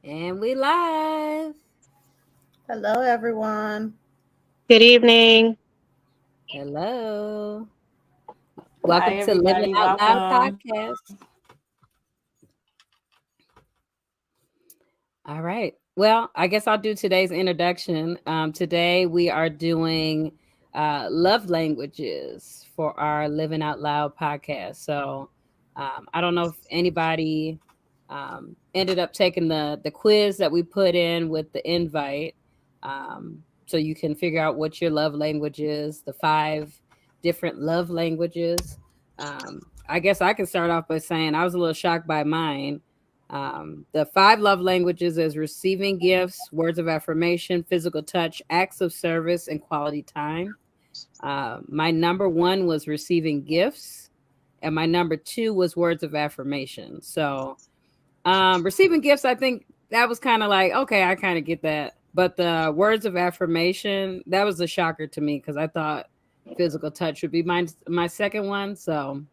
And we live. Hello, everyone. Good evening. Hello. Hi, Welcome to Living everybody. Out Loud Welcome. podcast. All right. Well, I guess I'll do today's introduction. Today we are doing love languages for our Living Out Loud podcast. So I don't know if anybody ended up taking the quiz that we put in with the invite. So you can figure out what your love language is, the 5 different love languages. I guess I can start off by saying I was a little shocked by mine. The 5 love languages is receiving gifts, words of affirmation, physical touch, acts of service, and quality time. My number 1 was receiving gifts, and my number 2 was words of affirmation. So, receiving gifts, I think that was kind of like, okay, I kind of get that. But the words of affirmation, that was a shocker to me because I thought physical touch would be my second one. So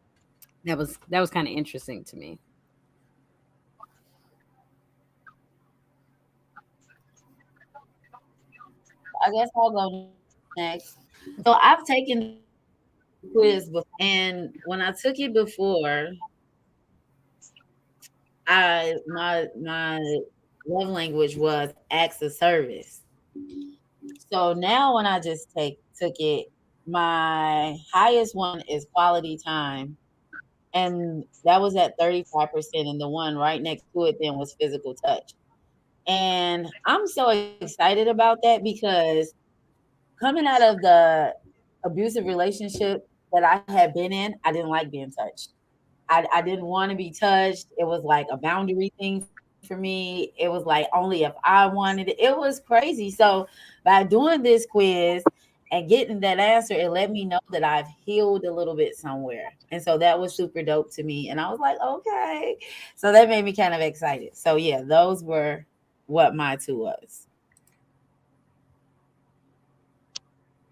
that was kind of interesting to me. I guess I'll go next. So I've taken the quiz before, and when I took it before, my love language was acts of service. So now when I just take took it, my highest one is quality time, and that was at 35%, and the one right next to it then was physical touch. And I'm so excited about that because coming out of the abusive relationship that I had been in, I didn't like being touched. I didn't want to be touched. It was like a boundary thing for me. It was like only if I wanted it. It was crazy. So by doing this quiz and getting that answer, it let me know that I've healed a little bit somewhere. And so that was super dope to me. And I was like, okay. So that made me kind of excited. So yeah, those were what my two was.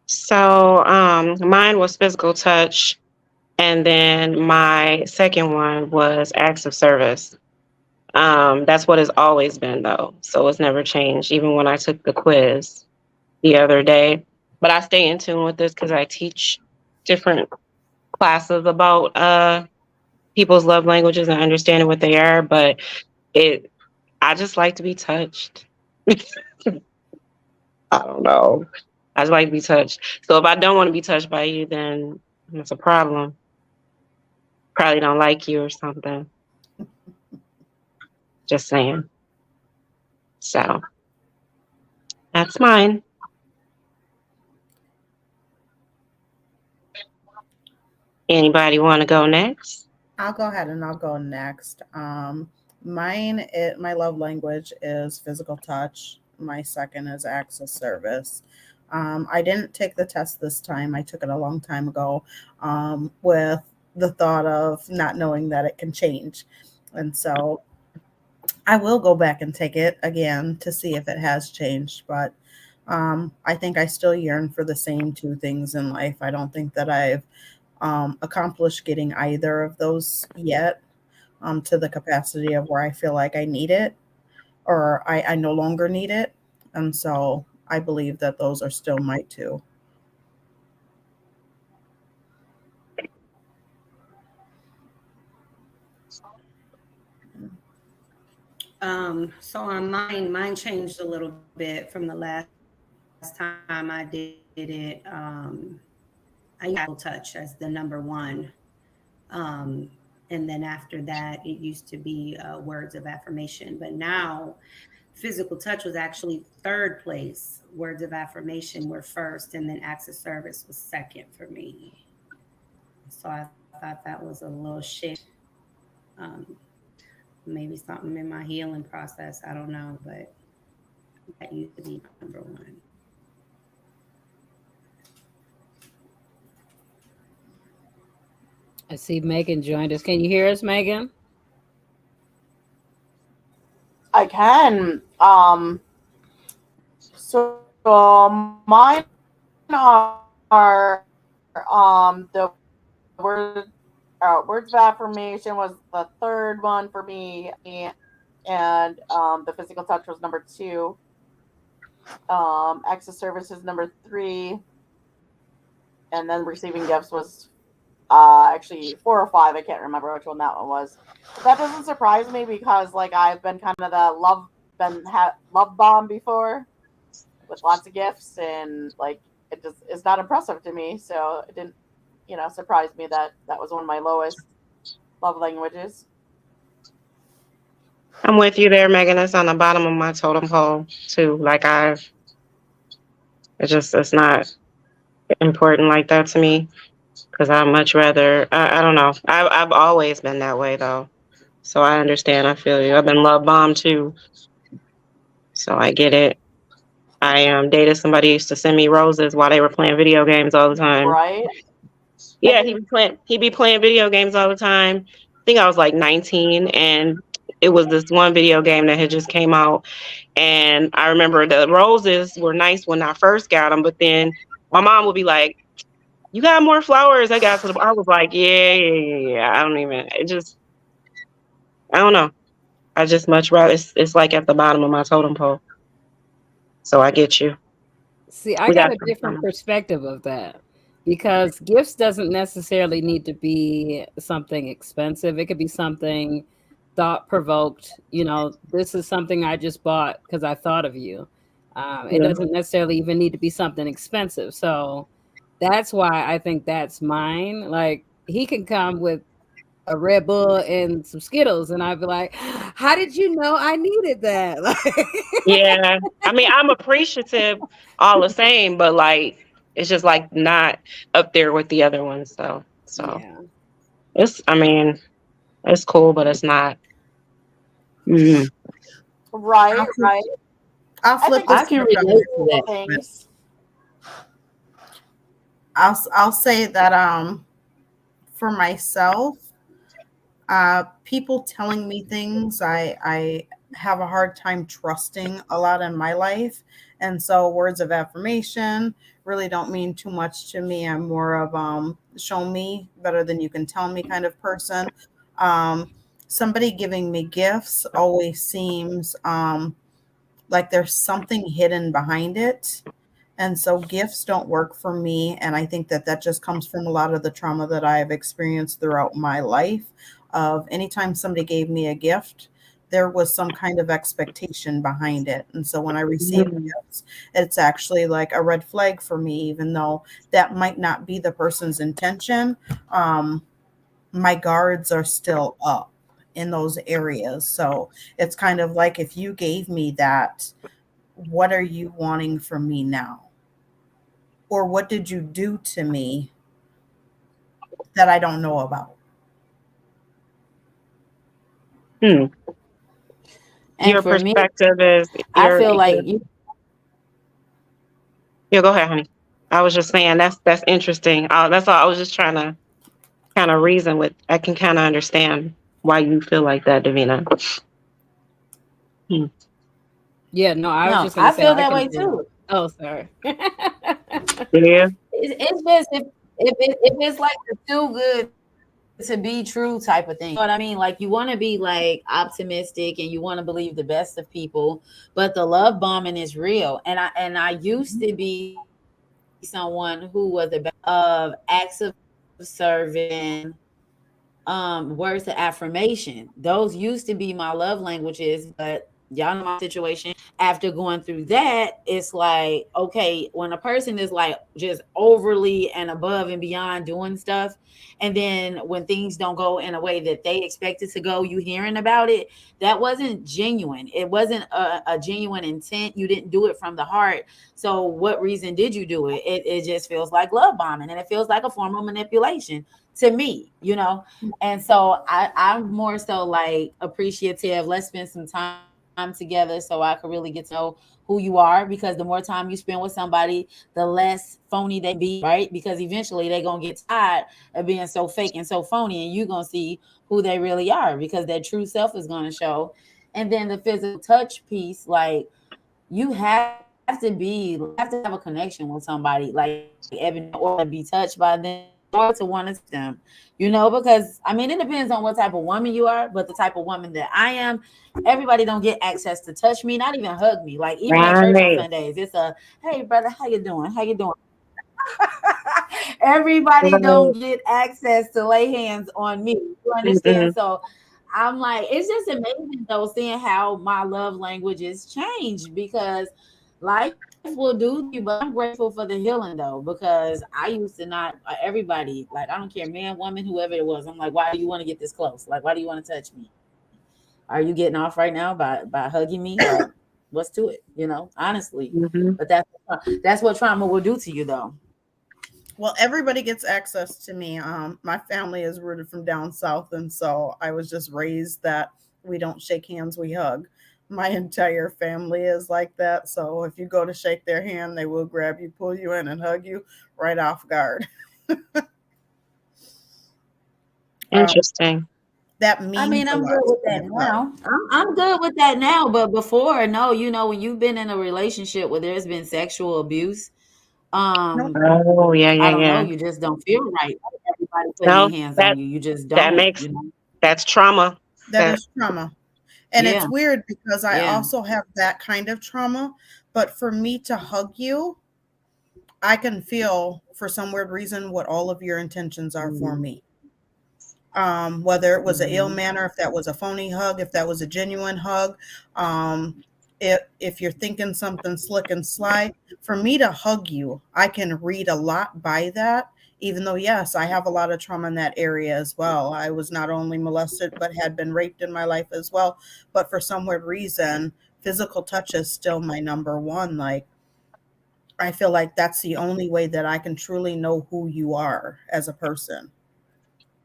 So, mine was physical touch, and then my second one was acts of service. That's what it's always been, though. So it's never changed, even when I took the quiz the other day. But I stay in tune with this because I teach different classes about people's love languages and understanding what they are. But it, I just like to be touched. I don't know. I just like to be touched. So if I don't want to be touched by you, then it's a problem. Probably don't like you or something. Just saying. So that's mine. Anybody want to go next? I'll go ahead and I'll go next. My love language is physical touch. My second is acts of service. I didn't take the test this time. I took it a long time ago, with the thought of not knowing that it can change. And so I will go back and take it again to see if it has changed. But I think I still yearn for the same two things in life. I don't think that I've accomplished getting either of those yet, to the capacity of where I feel like I need it, or I no longer need it. And so I believe that those are still my two. So on mine changed a little bit from the last time I did it. I used physical touch as the number one. And then after that, it used to be words of affirmation. But now, physical touch was actually third place. Words of affirmation were first, and then acts of service was second for me. So I thought that was a little shift. Um, Maybe something in my healing process. I don't know, but that used to be number one. I see Megan joined us. Can you hear us, Megan? I can. So mine are the words of affirmation was the third one for me, and the physical touch was number 2. Acts of service is number 3, and then receiving gifts was actually 4 or 5. I can't remember which one that one was. But that doesn't surprise me because like I've been kind of the love bomb before with lots of gifts, and like it just is not impressive to me. So it didn't, surprise me that that was one of my lowest love languages. I'm with you there, Megan. It's on the bottom of my totem pole too. Like it's not important like that to me because I much rather. I don't know. I've always been that way though, so I understand. I feel you. I've been love bombed too, so I get it. I dated somebody who used to send me roses while they were playing video games all the time. Right? Yeah, he'd be playing video games all the time. I think I was like 19, and it was this one video game that had just came out. And I remember the roses were nice when I first got them, but then my mom would be like, "You got more flowers?" I was like, "Yeah, yeah, yeah, yeah." I don't know. I just much rather. It's like at the bottom of my totem pole. So I get you. See, I We got got a some different time. perspective of that because gifts doesn't necessarily need to be something expensive. It could be something thought provoked. This is something I just bought because I thought of you. It Yeah. doesn't necessarily even need to be something expensive. So that's why I think that's mine. Like he can come with a Red Bull and some Skittles, and I'd be like, "How did you know I needed that?" Like, Yeah. I mean, I'm appreciative all the same, but like it's just like not up there with the other ones though. So yeah. I mean, it's cool, but it's not. Mm. Right, I'll, right. I'll I flip think I this there's can switch on relate you. to little that. things. I'll say that for myself, people telling me things, I have a hard time trusting a lot in my life, and so words of affirmation really don't mean too much to me. I'm more of show me better than you can tell me kind of person. Um, Somebody giving me gifts always seems like there's something hidden behind it. And so gifts don't work for me. And I think that that just comes from a lot of the trauma that I have experienced throughout my life. Of anytime somebody gave me a gift, there was some kind of expectation behind it. And so when I receive Mm. gifts, it's actually like a red flag for me, even though that might not be the person's intention. Um, my guards are still up in those areas. So it's kind of like if you gave me that, what are you wanting from me now? Or what did you do to me that I don't know about? Hmm. And Your for me, perspective is I your feel like your yeah, go ahead, honey. I was just saying that's interesting. That's all I was just trying to kind of reason with. I can kind of understand why you feel like that, Davina. Hmm. Yeah, no, I was no, just gonna I say feel I that can way agree. too. Oh, sorry. Yeah. It's just if it's like the too good to be true type of thing. You know what I mean? Like you want to be like optimistic and you want to believe the best of people, but the love bombing is real. And I used to be someone who was a of acts of service and words of affirmation. Those used to be my love languages, but y'all know my situation. After going through that, it's like, okay, when a person is like just overly and above and beyond doing stuff, and then when things don't go in a way that they expect it to go, you hearing about it, that wasn't genuine. It wasn't a genuine intent. You didn't do it from the heart. So what reason did you do it? It just feels like love bombing, and it feels like a form of manipulation to me. And so I'm more so like appreciative. Let's spend some time together so I could really get to know who you are, because the more time you spend with somebody, the less phony they be, right? Because eventually they're gonna get tired of being so fake and so phony, and you're gonna see who they really are because their true self is gonna show. And then the physical touch piece, like you have to have a connection with somebody, like Evan, or be touched by them. joy to want to see them, you know, because I mean, it depends on what type of woman you are, but the type of woman that I am, everybody don't get access to touch me, not even hug me. Like even at church on Right. Sundays, it's a, hey brother, how you doing? How you doing? Everybody Right. don't get access to lay hands on me. You understand? Mm-mm. So I'm like, it's just amazing though, seeing how my love languages changed because life will do to you. But I'm grateful for the healing though, because I used to not everybody, like I don't care, man, woman, whoever it was. I'm like, why do you want to get this close? Like, why do you want to touch me? Are you getting off right now by hugging me? Like, what's to it? You know, honestly. Mm-hmm. But that's what trauma will do to you though. Well, everybody gets access to me. My family is rooted from down south, and so I was just raised that we don't shake hands, we hug. My entire family is like that. So if you go to shake their hand, they will grab you, pull you in, and hug you right off guard. Um, Interesting. that I means mean, a I'm lot good to with me that as well. now. I'm good with that now, but before, no, you know, when you've been in a relationship where there's been sexual abuse, No, Oh, yeah, yeah, I don't know, yeah. you just don't feel right. Everybody putting their No, hands on that you, you just that don't, makes you know. that's trauma. that That is trauma. And Yeah, it's weird because I yeah. also have that kind of trauma. But for me to hug you, I can feel for some weird reason what all of your intentions are for Mm-hmm. me. Whether it was an ill Mm-hmm. manner, if that was a phony hug, if that was a genuine hug, um, if you're thinking something slick and sly, for me to hug you, I can read a lot by that. Even though, yes, I have a lot of trauma in that area as well. I was not only molested, but had been raped in my life as well. But for some weird reason, physical touch is still my number one. Like, I feel like that's the only way that I can truly know who you are as a person.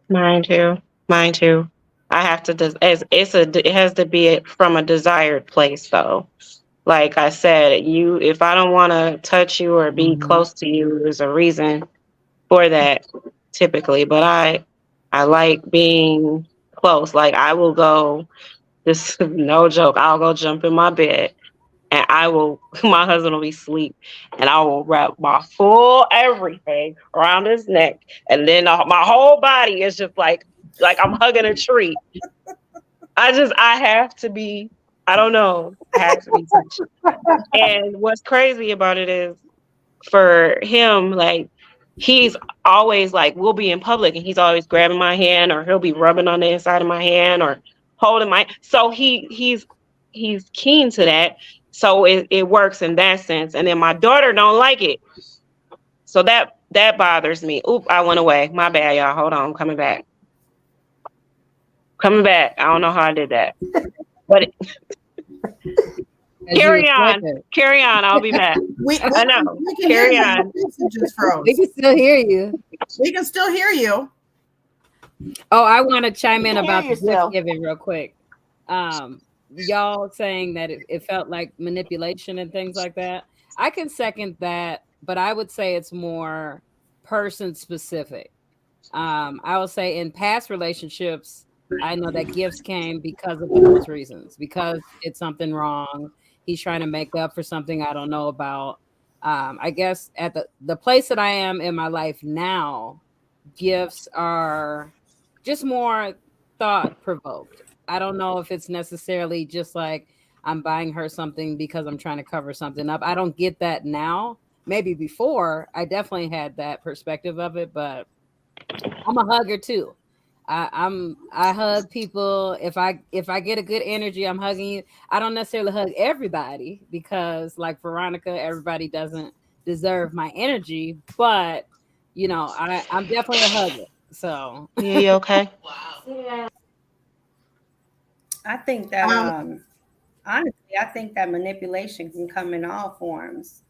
mine too. Mine too. I have to it has to be from a desired place though. Like I said, you if I don't want to touch you or be Mm-hmm. close to you, there's a reason for that typically. But I like being close. Like I will go. This is no joke. I'll go jump in my bed and I will, my husband will be asleep, and I will wrap my full everything around his neck, and then my whole body is just like I'm hugging a tree. I have to be, I don't know, I have to be touched. And what's crazy about it is for him, like, he's always like, we'll be in public and he's always grabbing my hand or he'll be rubbing on the inside of my hand or holding so he's keen to that. So it works in that sense. And then my daughter don't like it. So that bothers me. Oop, I went away. My bad, y'all. Hold on, I'm coming back. Coming back. I don't know how I did that. But As you was talking. Carry on. I'll be back. I know. We can hear Carry you. on. Your face just We froze. can still hear you. We can still hear you. Oh, I want to chime in I hear about you the gift still. giving real quick. Y'all saying that it felt like manipulation and things like that. I can second that, but I would say it's more person specific. I will say in past relationships, I know that gifts came because of those reasons, because it's something wrong. He's trying to make up for something I don't know about. I guess at the place that I am in my life now, gifts are just more thought provoked. I don't know if it's necessarily just like I'm buying her something because I'm trying to cover something up. I don't get that now. Maybe before I definitely had that perspective of it, but I'm a hugger too. I hug people. If I get a good energy, I'm hugging you. I don't necessarily hug everybody because like Veronica, everybody doesn't deserve my energy, but I'm definitely a hugger. So Yeah, you okay? I think that Um, honestly, I think that manipulation can come in all forms.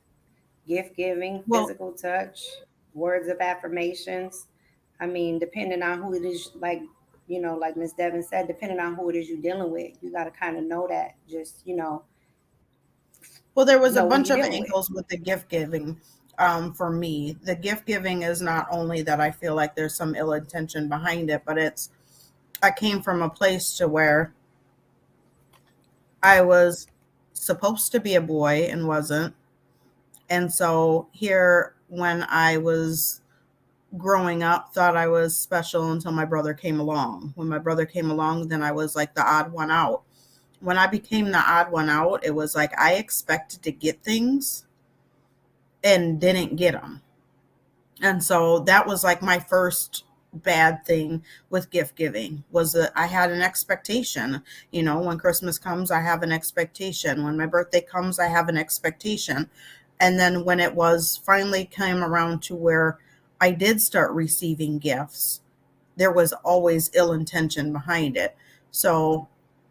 Gift giving, well, physical touch, words of affirmations. I mean, depending on who it is, like Miss Devin said, depending on who it is you're dealing with, you got to kind of know that. Just well, there was a know who bunch you're of dealing with. angles with the gift giving. For me, the gift giving is not only that I feel like there's some ill intention behind it, but I came from a place to where I was supposed to be a boy and wasn't. And so here, when I was growing up, thought I was special until my brother came along. When my brother came along, then I was like the odd one out. When I became the odd one out, it was like I expected to get things and didn't get them. And so that was like my first bad thing with gift giving, was that I had an expectation. When Christmas comes, I have an expectation. When my birthday comes, I have an expectation. And then when it was finally came around to where I did start receiving gifts, there was always ill intention behind it. So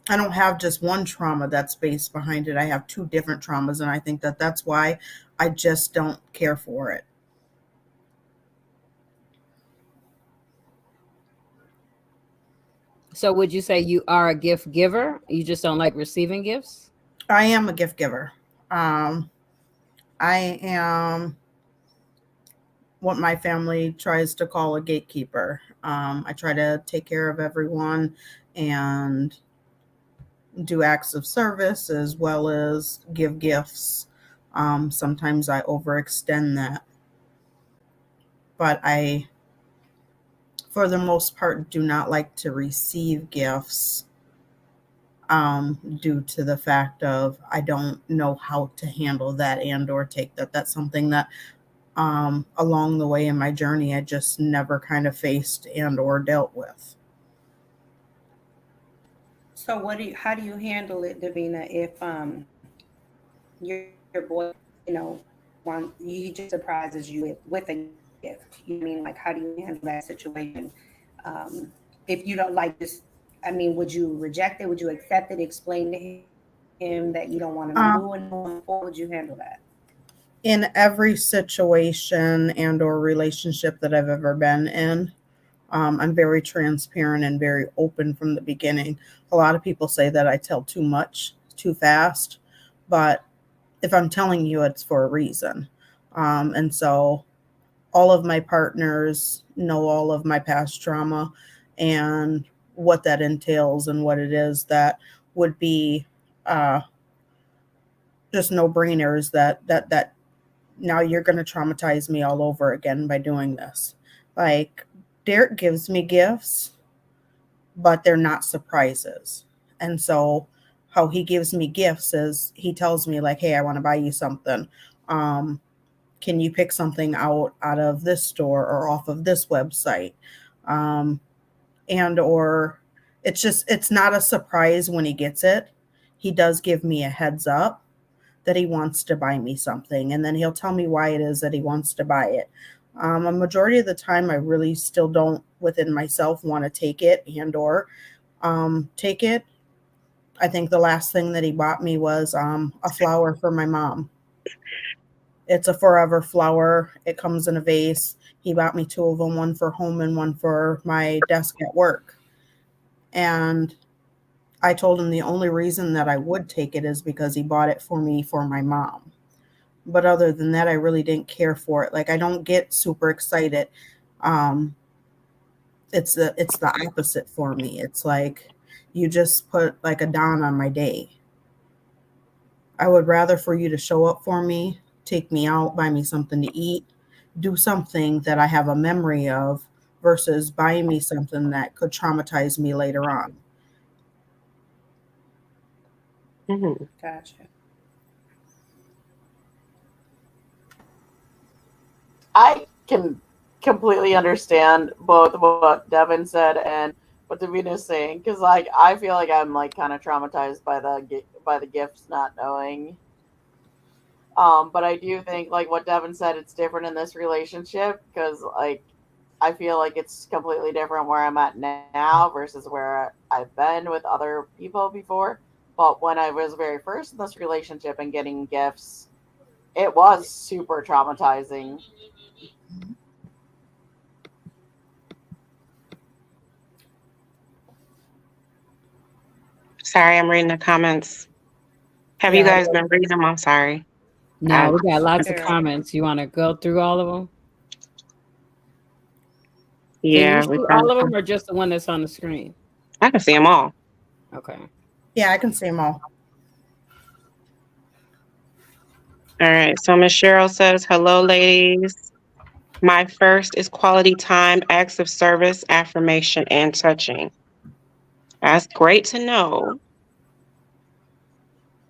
I don't have just one trauma that's based behind it. I have two different traumas. And I think that that's why I just don't care for it. So would you say you are a gift giver? You just don't like receiving gifts? I am a gift giver. I am what my family tries to call a gatekeeper. I try to take care of everyone and do acts of service as well as give gifts. Sometimes I overextend that. But I, for the most part, do not like to receive gifts due to the fact of I don't know how to handle that and or take that. That's something that along the way in my journey, I just never kind of faced and or dealt with. So how do you handle it, Davina, if your boy, he just surprises you with a gift? You mean, like, how do you handle that situation? If you don't like this, would you reject it? Would you accept it? Explain to him that you don't want him doing it? How would you handle that? In every situation and or relationship that I've ever been in, I'm very transparent and very open from the beginning. A lot of people say that I tell too much, too fast, but if I'm telling you, it's for a reason. And so all of my partners know all of my past trauma and what that entails and what it is that would be just no-brainers that now you're going to traumatize me all over again by doing this. Like, Derek gives me gifts, but they're not surprises. And so how he gives me gifts is he tells me like, hey, I want to buy you something. Can you pick something out of this store or off of this website? And or it's not a surprise when he gets it. He does give me a heads up that he wants to buy me something, and then he'll tell me why it is that he wants to buy it. A majority of the time, I really still don't within myself want to take it and or take it. I think the last thing that he bought me was a flower for my mom. It's a forever flower. It comes in a vase. He bought me two of them, one for home and one for my desk at work. And I told him the only reason that I would take it is because he bought it for me for my mom. But other than that, I really didn't care for it. Like, I don't get super excited. It's the opposite for me. It's like you just put like a down on my day. I would rather for you to show up for me, take me out, buy me something to eat, do something that I have a memory of versus buying me something that could traumatize me later on. Mm-hmm. Gotcha. I can completely understand both what Devin said and what Davina is saying, because like I feel like I'm like kind of traumatized by the gifts not knowing. But I do think like what Devin said, it's different in this relationship because like I feel like it's completely different where I'm at now versus where I've been with other people before. But when I was very first in this relationship and getting gifts, it was super traumatizing. Sorry, I'm reading the comments. Have you guys been reading them? I'm sorry. No, we got lots of Sure. comments. You want to go through all of them? Yeah, Can you see all of them or just the one that's on the screen? I can see them all. Okay. Yeah, I can see them all. All right. So Miss Cheryl says, hello, ladies. My first is quality time, acts of service, affirmation, and touching. That's great to know.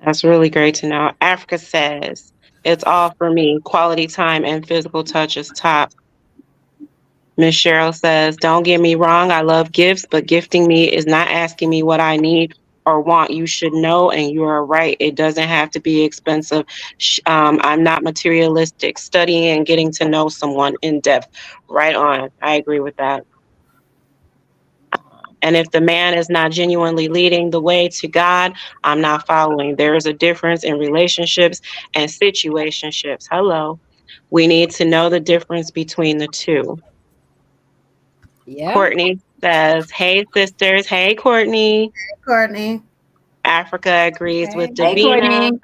That's really great to know. Africa says, it's all for me. Quality time and physical touch is top. Miss Cheryl says, don't get me wrong, I love gifts, but gifting me is not asking me what I need or want. You should know, and you are right. It doesn't have to be expensive. I'm not materialistic. Studying and getting to know someone in depth. Right on. I agree with that. And if the man is not genuinely leading the way to God, I'm not following. There is a difference in relationships and situationships. Hello. We need to know the difference between the two. Yeah. Courtney says, hey, sisters. Hey, Courtney. Courtney. Africa agrees with Hey, Davina.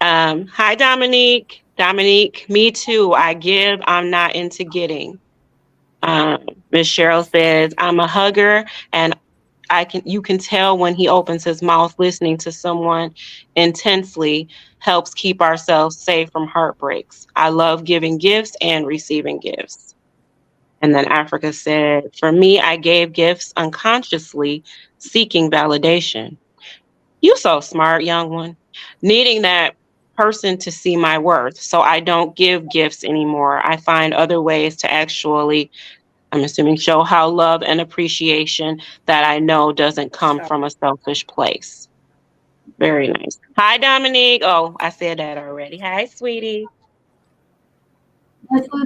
Courtney. Hi, Dominique. Dominique, me too. I give. I'm not into getting. Miss Cheryl says, I'm a hugger, and you can tell when he opens his mouth. Listening to someone intensely helps keep ourselves safe from heartbreaks. I love giving gifts and receiving gifts. And then Africa said, for me, I gave gifts unconsciously, seeking validation. You so smart, young one. Needing that person to see my worth. So I don't give gifts anymore. I find other ways to actually, I'm assuming, show how love and appreciation that I know doesn't come from a selfish place. Very nice. Hi, Dominique. Oh, I said that already. Hi, sweetie.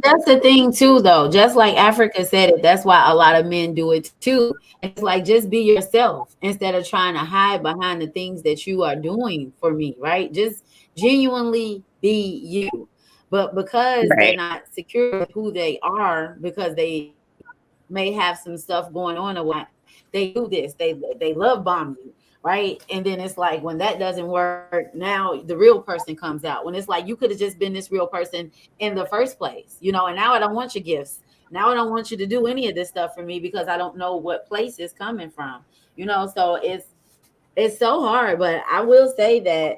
That's the thing too, though. Just like Africa said it, that's why a lot of men do it too. It's like, just be yourself instead of trying to hide behind the things that you are doing for me, right? Just genuinely be you. But because they're Right. not secure with who they are, because they may have some stuff going on or what, they do this. They love bomb you, right? And then it's like, when that doesn't work, now the real person comes out. When it's like, you could have just been this real person in the first place, and now I don't want your gifts. Now I don't want you to do any of this stuff for me because I don't know what place it's coming from. So it's so hard. But I will say that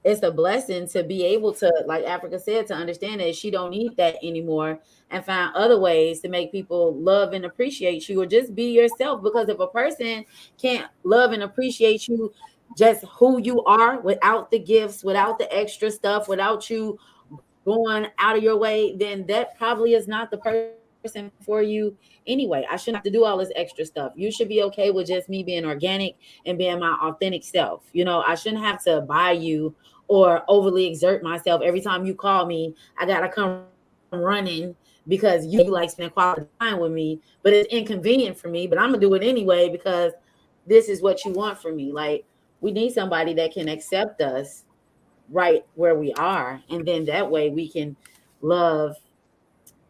it's a blessing to be able to, like Africa said, to understand that she don't need that anymore, and find other ways to make people love and appreciate you, or just be yourself. Because if a person can't love and appreciate you just who you are, without the gifts, without the extra stuff, without you going out of your way, then that probably is not the person for you anyway. I shouldn't have to do all this extra stuff. You should be okay with just me being organic and being my authentic self. I shouldn't have to buy you or overly exert myself every time you call me. I gotta come running because you like spending quality time with me, but it's inconvenient for me. But I'm gonna do it anyway because this is what you want from me. Like, we need somebody that can accept us right where we are, and then that way we can love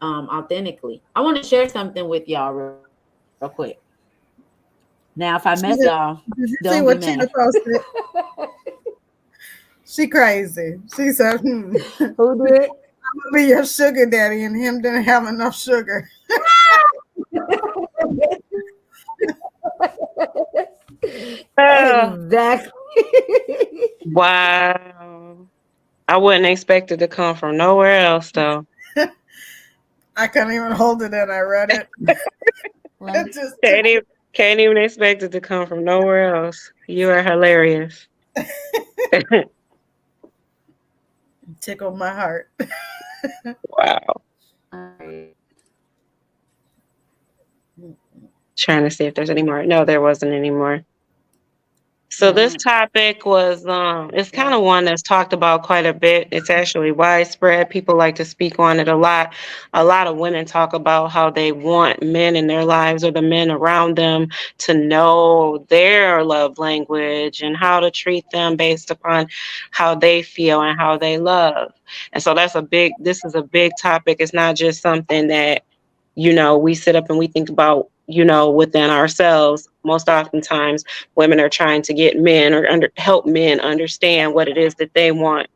authentically. I want to share something with y'all real quick. Now, if I mess y'all, Did don't you be see mad. what Tina posted? She crazy. She said, Who did? I'm gonna be your sugar daddy, and him didn't have enough sugar. Oh, Exactly. wow. I wouldn't expect it to come from nowhere else, though. I couldn't even hold it in. I read it. Let me- It just Can't even expect it to come from nowhere else. You are hilarious. tickled my heart. Wow. All right. Trying to see if there's any more. No, there wasn't any more. So this topic was it's kind of one that's talked about quite a bit. It's actually widespread. People like to speak on it a lot. A lot of women talk about how they want men in their lives, or the men around them, to know their love language and how to treat them based upon how they feel and how they love. And so this is a big topic. It's not just something that we sit up and we think about, within ourselves. Most oftentimes, women are trying to get men, or help men understand what it is that they want.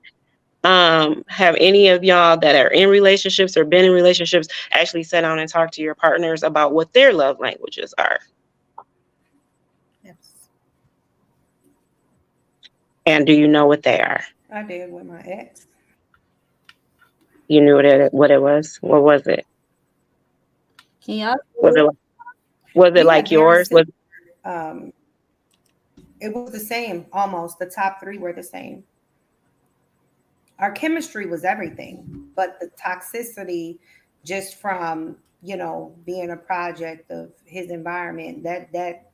Have any of y'all that are in relationships or been in relationships actually sat down and talked to your partners about what their love languages are? Yes. And do you know what they are? I did with my ex. you knew what it was? What was it? Can y'all Was it We like had very yours? similar. Um, it was the same almost. The top three were the same. Our chemistry was everything, but the toxicity, just from being a project of his environment, that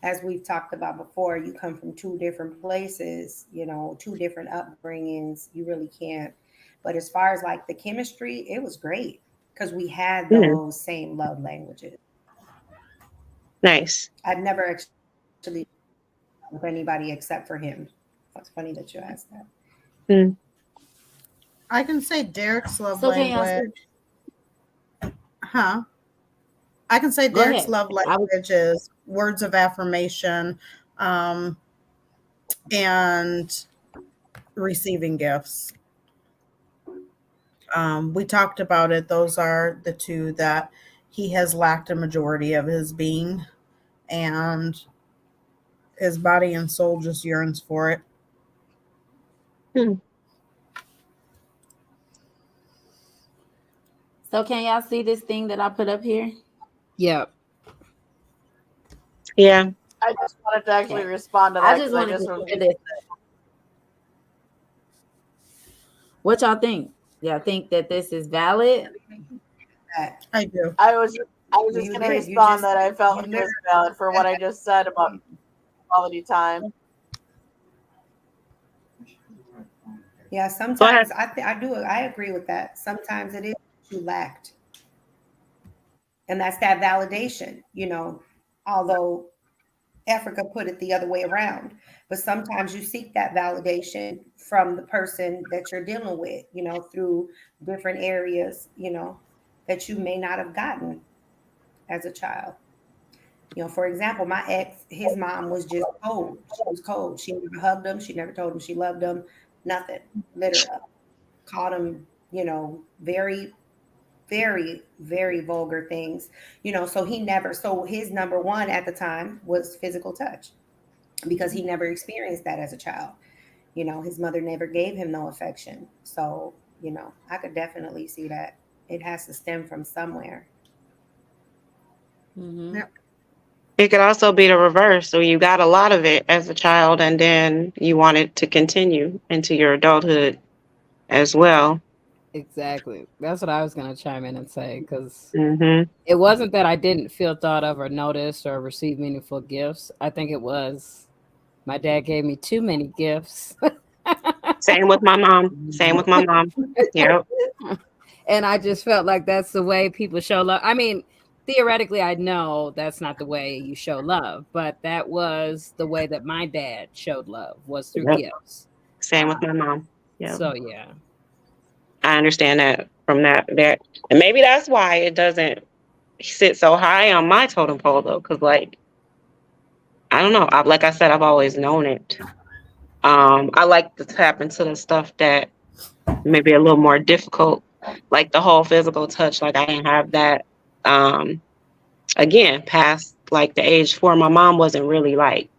as we've talked about before, you come from two different places, two different upbringings. You really can't. But as far as like the chemistry, it was great because we had Mm, those same love languages. nice. I've never actually with anybody except for him. It's funny that you asked that. Mm. I can say Derek's love So can y'all see? language. Huh? I can say Go Derek's ahead. love I was language is words of affirmation, um, and receiving gifts. We talked about it. Those are the two that he has lacked a majority of his being, and his body and soul just yearns for it. Mm. so can y'all see this thing that I put up here? Yep. Yeah. I just wanted to actually Okay. respond to I that just because I wanted just to was. share this. What y'all think? Y'all think that this is valid? That I do. I was just you going to did. You respond just that I felt you like it literally was valid for what I just said about said quality time. yeah. Go ahead. Sometimes I agree with that. Sometimes it is what you lacked, and that's that validation. Although Africa put it the other way around. But sometimes you seek that validation from the person that you're dealing with, through different areas, that you may not have gotten as a child. For example, my ex, his mom was just cold. She was cold. She never hugged him. She never told him she loved him. Nothing. Literally. Called him, very, very, very vulgar things. So his number one at the time was physical touch because he never experienced that as a child. His mother never gave him no affection. So, I could definitely see that it has to stem from somewhere. Mm-hmm. Yep. It could also be the reverse. So you got a lot of it as a child and then you want it to continue into your adulthood as well. Exactly. That's what I was going to chime in and say, because Hmm. it wasn't that I didn't feel thought of or noticed or receive meaningful gifts. I think it was my dad gave me too many gifts. Same with my mom. Same with my mom. Yep. And I just felt like that's the way people show love. I mean, theoretically, I know that's not the way you show love, but that was the way that my dad showed love, was through Yep. gifts. Same with my mom. Yep. So yeah. I understand that from that. And maybe that's why it doesn't sit so high on my totem pole though. Cause like, I don't know. Like I said, I've always known it. I like to tap into the stuff that maybe a little more difficult, like the whole physical touch. Like I didn't have that. Again, past like the age 4, my mom wasn't really like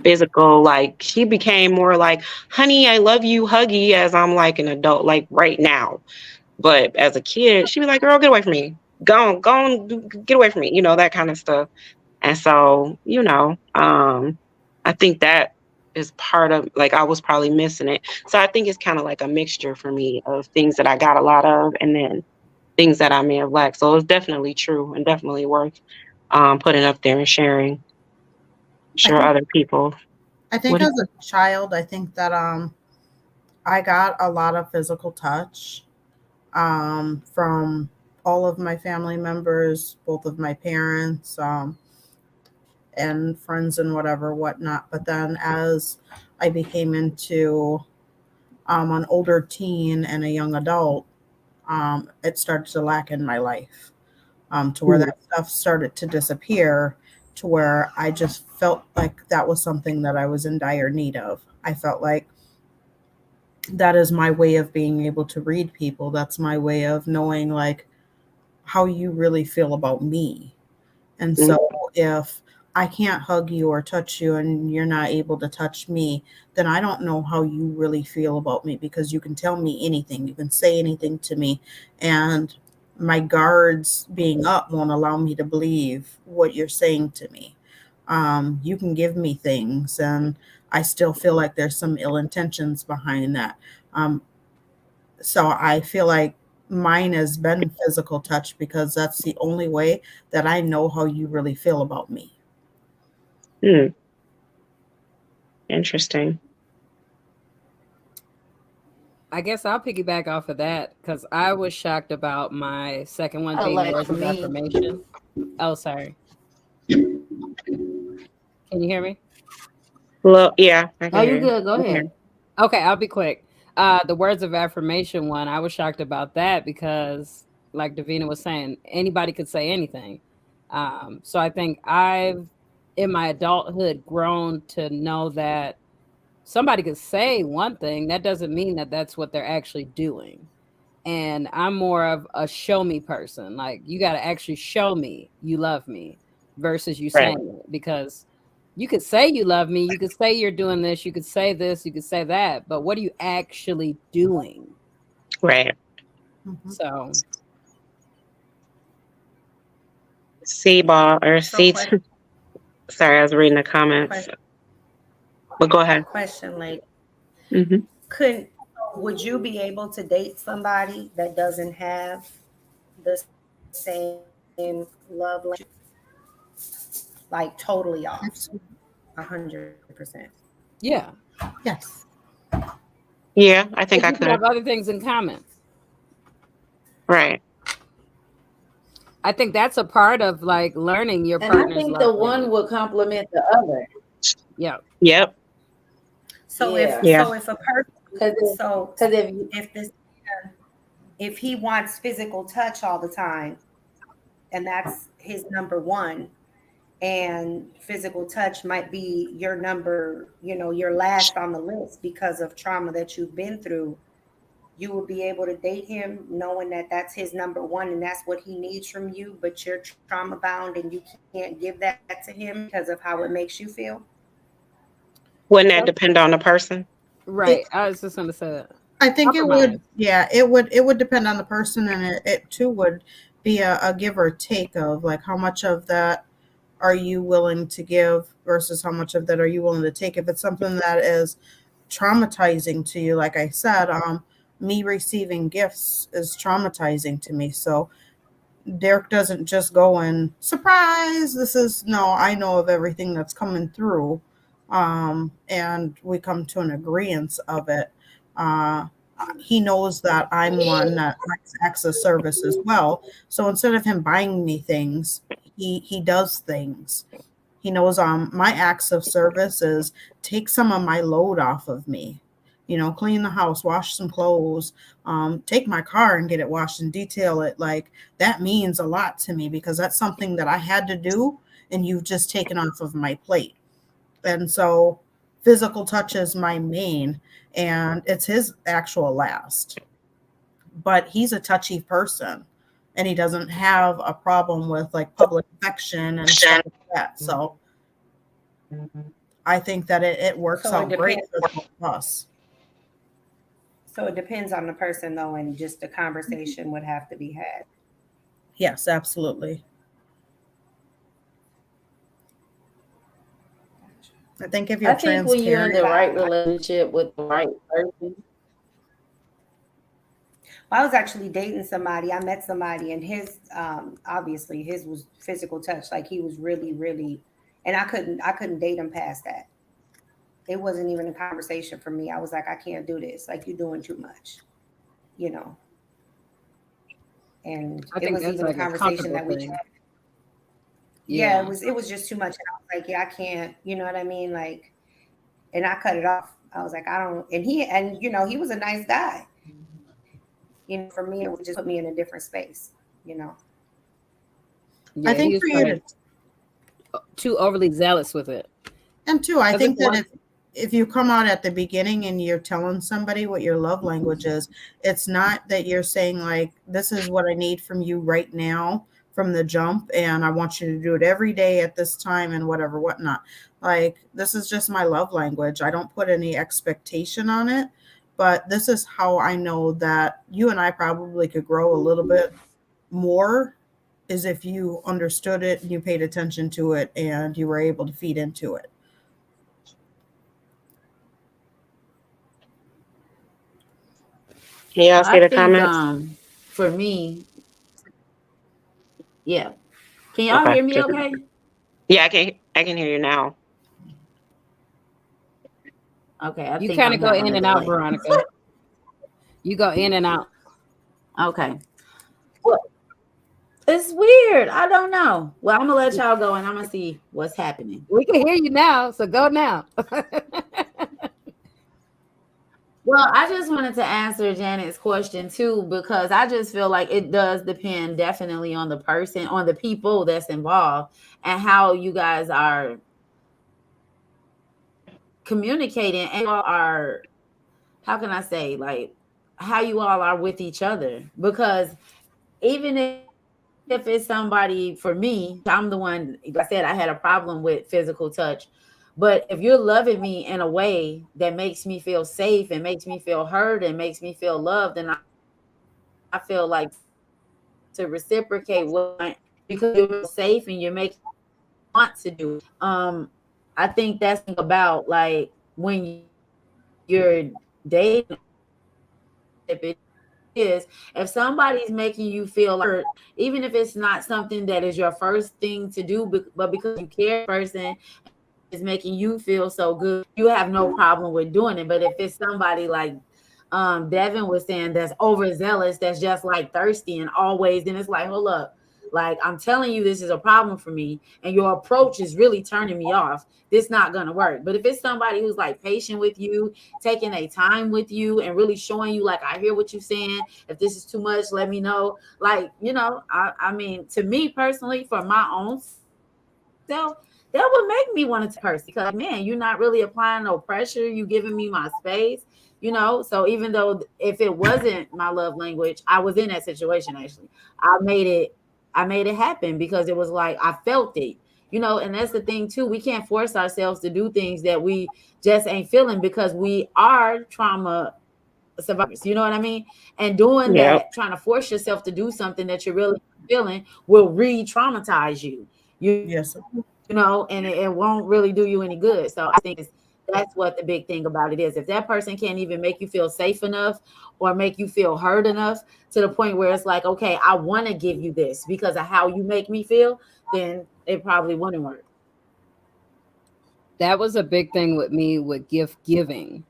physical. Like she became more like, honey, I love you, huggy, as I'm like an adult, like right now. But as a kid, she'd be like, girl, get away from me. Go on, get away from me, that kind of stuff. And so, I think that is part of, like, I was probably missing it. So I think it's kind of like a mixture for me of things that I got a lot of and then things that I may have lacked. So it's definitely true and definitely worth putting up there and sharing. I Sure, think other people. I think What? as a child, I think that I got a lot of physical touch from all of my family members, both of my parents, and friends and whatever, whatnot. But then as I became into an older teen and a young adult, it started to lack in my life, to where that stuff started to disappear, to where I just felt like that was something that I was in dire need of. I felt like that is my way of being able to read people. That's my way of knowing like how you really feel about me. And Mm, so if I can't hug you or touch you and you're not able to touch me, then I don't know how you really feel about me, because you can tell me anything. You can say anything to me, and my guards being up won't allow me to believe what you're saying to me. You can give me things, and I still feel like there's some ill intentions behind that. Um, so I feel like mine has been physical touch, because that's the only way that I know how you really feel about me. Hmm. Interesting. I guess I'll piggyback off of that because I was shocked about my second one being Like words for of me, affirmation. Oh, sorry. Can you hear me? Well, yeah, I oh, can you hear you. good? Go ahead. Okay, I'll be quick. The words of affirmation one, I was shocked about that because, like Davina was saying, anybody could say anything. So I think I've, in my adulthood, grown to know that somebody could say one thing. That doesn't mean that that's what they're actually doing. And I'm more of a show me person. Like, you got to actually show me you love me versus you Right. saying it, because you could say you love me, you could say you're doing this, you could say this, you could say that, but what are you actually doing? Right. Mhm. So C ball or So C. Sorry, I was reading the comments, question, but go ahead. question like, Hmm. could would you be able to date somebody that doesn't have the same love language? Like totally off, Absolutely. 100%. yeah, Yes. Yeah, I think if I you could could. have other things in common. Right. I think that's a part of like learning your And I partner's think the love one language. would complement the other. Yeah. Yep. So if Yeah, Yeah. so if a person because so if if this if he wants physical touch all the time and that's his number one, and physical touch might be your number, your last on the list because of trauma that you've been through, you will be able to date him knowing that that's his number one and that's what he needs from you, but you're trauma bound and you can't give that to him because of how it makes you feel. Wouldn't that That's depend on the person? It, right. I was just gonna say that. I think it would, Compromise. yeah, it would depend on the person, and it too would be a give or take of like how much of that are you willing to give versus how much of that are you willing to take. If it's something that is traumatizing to you, like I said, me receiving gifts is traumatizing to me. So Derek doesn't just go and surprise. This is no, I know of everything that's coming through, and we come to an agreement of it. Uh, he knows that I'm one that likes acts of service as well. So instead of him buying me things, he does things. He knows my acts of service is take some of my load off of me. Clean the house, wash some clothes, take my car and get it washed and detail it. Like that means a lot to me because that's something that I had to do and you've just taken off of my plate. And so physical touch is my main and it's his actual last. But he's a touchy person and he doesn't have a problem with like public affection and stuff like that. So I think that it works So it out great depends. for both of us. So it depends on the person though, and just the conversation would have to be had. Yes, absolutely. I think if you're I think when you're in the transparent, right relationship with the right person, I was actually dating somebody. I met somebody, and his obviously his was physical touch. Like he was really, really, and I couldn't date him past that. It wasn't even a conversation for me. I was like, I can't do this. Like you're doing too much, you know. And I it think was that's even a like a conversation comfortable that we thing. had. Yeah, Yeah. it was just too much. And I was like, yeah, I can't. You know what I mean? Like, and I cut it off. I was like, I don't. And he was a nice guy. For me, it would just put me in a different space. You know. I Yeah. He think was for you kind of to, too overly zealous with it. and two, I Because it's think that one. if you come out at the beginning and you're telling somebody what your love language is, it's not that you're saying like, this is what I need from you right now from the jump, and I want you to do it every day at this time and whatever, whatnot. Like, this is just my love language. I don't put any expectation on it, but this is how I know that you and I probably could grow a little bit more, is if you understood it, you paid attention to it, and you were able to feed into it. Can y'all see I the think comments? for me, yeah. Can y'all Okay. hear me okay? Yeah, I can hear you now. Okay, I You think kind I'm of go having in a and out, delay. Veronica. You go in and out. Okay. Well, it's weird. I don't know. Well, I'm gonna let y'all go and I'm gonna see what's happening. We can hear you now, so go now. Well, I just wanted to answer Janet's question too, because I just feel like it does depend definitely on the person, on the people that's involved, and how you guys are communicating, and you all are, how can I say, like, how you all are with each other. Because even if it's somebody, for me, I'm the one, like I said, I had a problem with physical touch. But if you're loving me in a way that makes me feel safe and makes me feel heard and makes me feel loved, then I feel like to reciprocate what, because you're safe and you're making me want to do. I think that's about, like, when you're dating, if it is, if somebody's making you feel hurt, even if it's not something that is your first thing to do, but because you care, person is making you feel so good, you have no problem with doing it. But if it's somebody like Devin was saying, that's overzealous, that's just like thirsty and always, then it's like, hold up, like, I'm telling you this is a problem for me and your approach is really turning me off. This not gonna work. But if it's somebody who's like patient with you, taking a time with you and really showing you, like, I hear what you're saying, if this is too much, let me know. Like, I mean, to me personally, for my own self, that would make me want to person, because, man, you're not really applying no pressure, you giving me my space. So even though if it wasn't my love language, I was in that situation, actually, I made it happen, because it was like I felt it. And that's the thing too, we can't force ourselves to do things that we just ain't feeling, because we are trauma survivors, you know what I mean? And doing Yeah. that, trying to force yourself to do something that you're really feeling, will re-traumatize you Yes. and it won't really do you any good. So I think that's what the big thing about it is. If that person can't even make you feel safe enough or make you feel heard enough to the point where it's like, okay, I want to give you this because of how you make me feel, then it probably wouldn't work. That was a big thing with me with gift giving,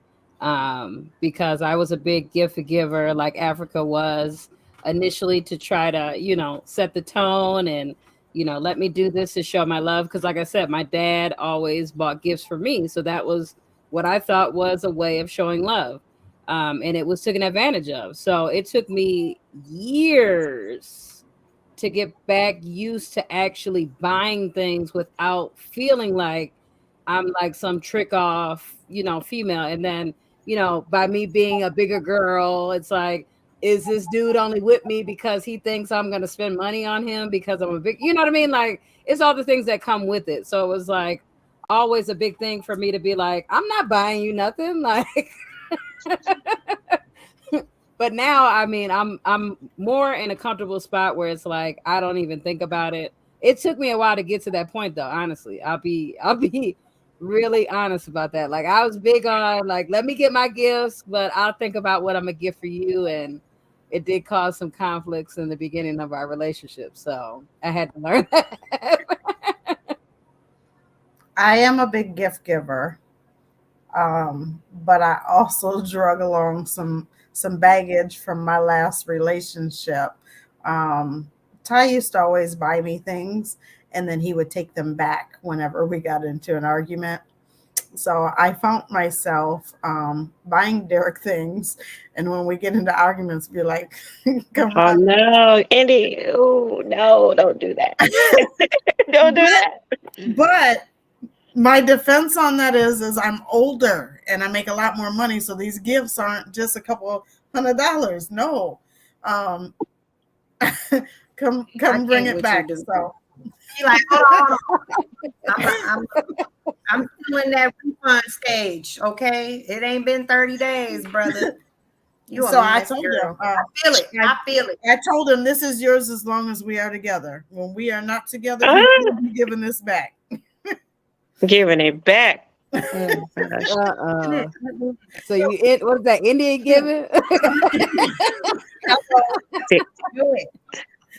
because I was a big gift giver, like Africa was initially, to try to, set the tone and, let me do this to show my love. Because, like I said, my dad always bought gifts for me. So that was what I thought was a way of showing love. And it was taken advantage of. So it took me years to get back used to actually buying things without feeling like I'm like some trick off, female. And then, by me being a bigger girl, it's like, is this dude only with me because he thinks I'm going to spend money on him because I'm a big, you know what I mean? Like, it's all the things that come with it. So it was like always a big thing for me to be like, I'm not buying you nothing. Like, but now, I mean, I'm more in a comfortable spot where it's like I don't even think about it. It took me a while to get to that point, though. Honestly, I'll be really honest about that. Like, I was big on, like, let me get my gifts, but I'll think about what I'm gonna get for you. And it did cause some conflicts in the beginning of our relationship, so I had to learn that. I am a big gift giver, but I also drug along some baggage from my last relationship. Ty used to always buy me things, and then he would take them back whenever we got into an argument. So I found myself buying Derek things, and when we get into arguments, be like, "Come Oh on." no, Andy! Oh no, don't do that. Don't do that. But my defense on that is I'm older and I make a lot more money, so these gifts aren't just a couple $100. No, come bring it back. So She like, hold on. I'm still in that refund stage. Okay, it ain't been 30 days, brother. So I told him, I feel it. I feel it. I told him this is yours as long as we are together. When we are not together, you will be giving this back. Giving it back. So you what's that, Indian giving?